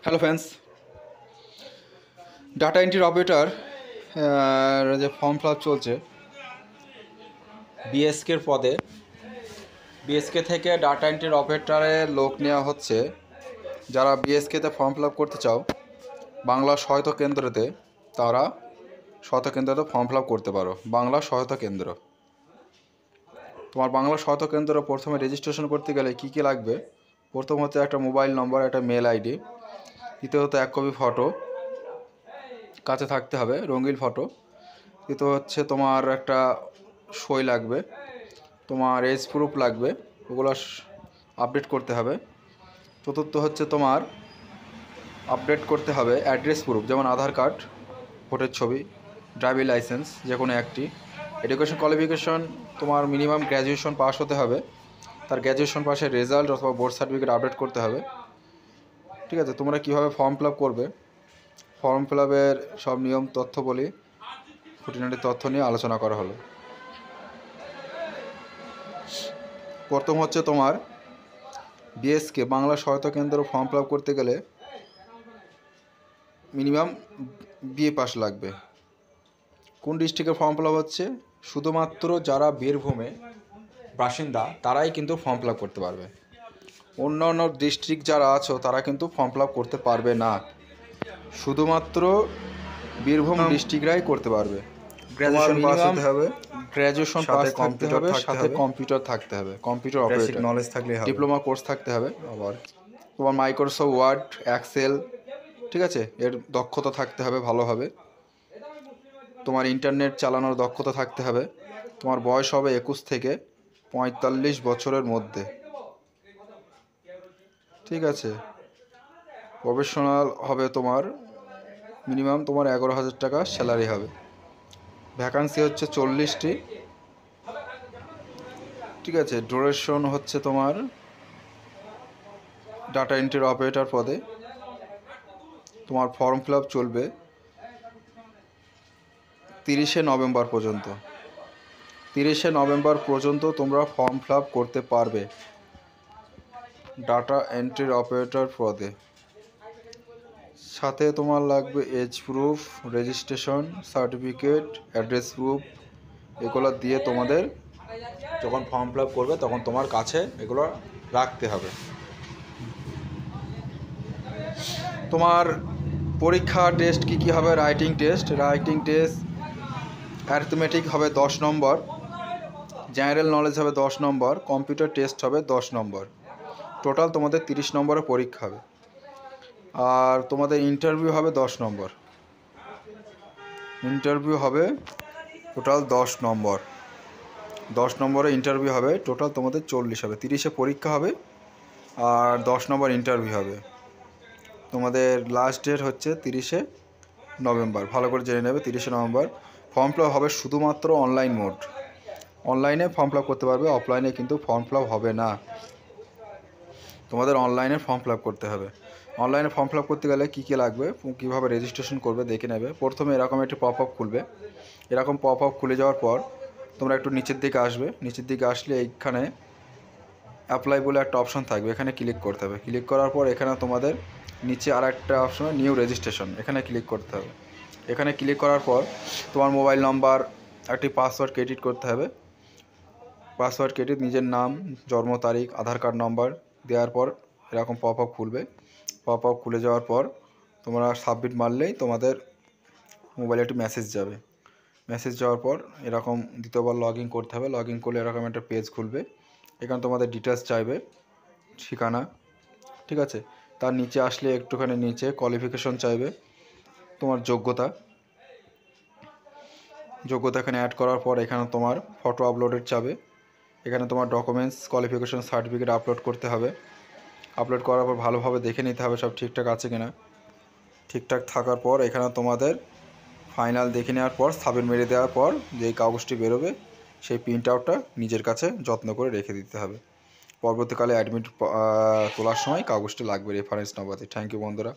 Hello friends, data entry operator যে form fill up চলছে বিএসকের পদে। বিএসকে থেকে ডাটা এন্ট্রির অপারেটরে লোক নেওয়া হচ্ছে। যারা বিএসকেতে ফর্ম ফিল আপ করতে চাও বাংলা সহায়তা কেন্দ্রতে, তারা সহায়তা কেন্দ্রতে ফর্ম ফিল আপ করতে পারো। বাংলা সহায়তা কেন্দ্র, তোমার বাংলা সহায়তা কেন্দ্র প্রথমে রেজিস্ট্রেশন করতে গেলে কী কী লাগবে? প্রথম হচ্ছে একটা মোবাইল নম্বর, একটা মেল আইডি, দ্বিতীয়ত 1 কপি ফটো কাছে থাকতে হবে, রঙিন ফটো। দ্বিতীয় হচ্ছে তোমার একটা সই লাগবে, তোমার এজ প্রুফ লাগবে, ওগুলো আপডেট করতে হবে। চতুর্থ হচ্ছে তোমার আপডেট করতে হবে অ্যাড্রেস প্রুফ, যেমন আধার কার্ড, ভোটের ছবি, ড্রাইভিং লাইসেন্স, যে কোনো একটি। এডুকেশন কোয়ালিফিকেশন তোমার মিনিমাম গ্র্যাজুয়েশন পাস হতে হবে, তার গ্র্যাজুয়েশন পাসের রেজাল্ট অথবা বোর্ড সার্টিফিকেট আপডেট করতে হবে। ঠিক আছে, তোমরা কীভাবে ফর্ম ফিল আপ করবে, ফর্ম ফিল আপের সব নিয়ম তথ্য বলি, খুঁটিনাটি তথ্য নিয়ে আলোচনা করা হলো। প্রথম হচ্ছে তোমার বিএসকে বাংলা সহায়তা কেন্দ্র ফর্ম ফিল আপ করতে গেলে মিনিমাম বিএ পাস লাগবে। কোন ডিস্ট্রিক্টে ফর্ম ফিল আপ হচ্ছে? শুধুমাত্র যারা বীরভূমে বাসিন্দা তারাই কিন্তু ফর্ম ফিল আপ করতে পারবে। অন্য অন্য ডিস্ট্রিক্ট যারা আছো তারা কিন্তু ফর্ম ফিল আপ করতে পারবে না, শুধুমাত্র বীরভূম ডিস্ট্রিক্টরাই করতে পারবে। গ্র্যাজুয়েশন পাস হতে হবে, গ্র্যাজুয়েশন পাস থাকতে হবে, সাথে কম্পিউটার থাকতে হবে, কম্পিউটার অপারেটর নলেজ থাকলে হবে, ডিপ্লোমা কোর্স থাকতে হবে। আবার তোমার মাইক্রোসফট ওয়ার্ড, এক্সেল, ঠিক আছে, এর দক্ষতা থাকতে হবে ভালোভাবে। তোমার ইন্টারনেট চালানোর দক্ষতা থাকতে হবে। তোমার বয়স হবে 21 থেকে 45 বছরের মধ্যে, ঠিক আছে। প্রফেশনাল হবে তোমার, মিনিমাম তোমার 11,000 টাকা স্যালারি হবে। ভ্যাকান্সি হচ্ছে 40টি, ঠিক আছে। ডিউরেশন হচ্ছে তোমার ডাটা এন্ট্রি অপারেটর পদে তোমার ফর্ম ফিল আপ চলবে 30শে নভেম্বর পর্যন্ত। 30শে নভেম্বর পর্যন্ত তোমরা ফর্ম ফিল আপ করতে পারবে ডাটা এন্ট্রি অপারেটর পদে। সাথে তোমার লাগবে age proof, registration certificate, address proof. এগুলো দিয়ে তোমাদের যখন ফর্ম ফিল আপ করবে তখন তোমার কাছে এগুলো রাখতে হবে। তোমার পরীক্ষা টেস্ট কী কী হবে? রাইটিং টেস্ট অ্যারিথমেটিক হবে 10 নম্বর, জেনারেল নলেজ হবে 10 নম্বর, কম্পিউটার টেস্ট হবে 10 নম্বর। টোটাল তোমাদের 30 নম্বরের পরীক্ষা হবে। আর তোমাদের ইন্টারভিউ হবে 10 নম্বর, ইন্টারভিউ হবে টোটাল 10 নম্বর। 10 নম্বরে ইন্টারভিউ হবে, টোটাল তোমাদের 40 হবে। 30শে পরীক্ষা হবে আর 10 নম্বর ইন্টারভিউ হবে। তোমাদের লাস্ট ডেট হচ্ছে 30শে নভেম্বর, ভালো করে জেনে নেবে। 30শে নভেম্বর ফর্ম ফিল আপ হবে শুধুমাত্র অনলাইন মোড, অনলাইনে ফর্ম ফিল আপ করতে পারবে, অফলাইনে কিন্তু ফর্ম ফিল আপ হবে না। তোমাদের অনলাইনে ফর্ম ফিল আপ করতে হবে। অনলাইনে ফর্ম ফিল আপ করতে গেলে কী কী লাগবে, কীভাবে রেজিস্ট্রেশন করবে দেখে নেবে। প্রথমে এরকম একটি পপ আপ খুলবে, এরকম পপ আপ খুলে যাওয়ার পর তোমরা একটু নিচের দিকে আসবে। নিচের দিকে আসলে এইখানে অ্যাপ্লাই বলে একটা অপশন থাকবে, এখানে ক্লিক করতে হবে। ক্লিক করার পর এখানে তোমাদের নিচে আর একটা অপশন নিউ রেজিস্ট্রেশন, এখানে ক্লিক করতে হবে। এখানে ক্লিক করার পর তোমার মোবাইল নাম্বার, একটি পাসওয়ার্ড ক্রিয়েট করতে হবে। পাসওয়ার্ড ক্রিয়েট, নিজের নাম, জন্ম তারিখ, আধার কার্ড নম্বর দেওয়ার পর এরকম পপ আপ খুলবে। পপ আপ খুলে যাওয়ার পর তোমরা সাবমিট মারলেই তোমাদের মোবাইলে একটি মেসেজ যাবে। মেসেজ যাওয়ার পর এরকম দ্বিতীয়বার লগ ইন করতে হবে। লগ ইন করলে এরকম একটা পেজ খুলবে, এখানে তোমাদের ডিটেলস চাইবে, ঠিকানা, ঠিক আছে। তার নিচে আসলে একটুখানি নিচে কোয়ালিফিকেশন চাইবে, তোমার যোগ্যতা এখানে অ্যাড করার পর এখানে তোমার ফটো আপলোডের চাবে। এখানে তোমার ডকুমেন্টস, কোয়ালিফিকেশন সার্টিফিকেট আপলোড করতে হবে। আপলোড করার পর ভালোভাবে দেখে নিতে হবে সব ঠিকঠাক আছে কিনা। ঠিকঠাক থাকার পর এখানে তোমাদের ফাইনাল দেখে নেওয়ার পর সাবমিট মেরে দেওয়ার পর যেই কাগজটি বেরোবে সেই প্রিন্ট আউটটা নিজের কাছে যত্ন করে রেখে দিতে হবে। পরবর্তীকালে অ্যাডমিট তোলার সময় কাগজটি লাগবে রেফারেন্স নম্বরে। থ্যাংক ইউ বন্ধুরা।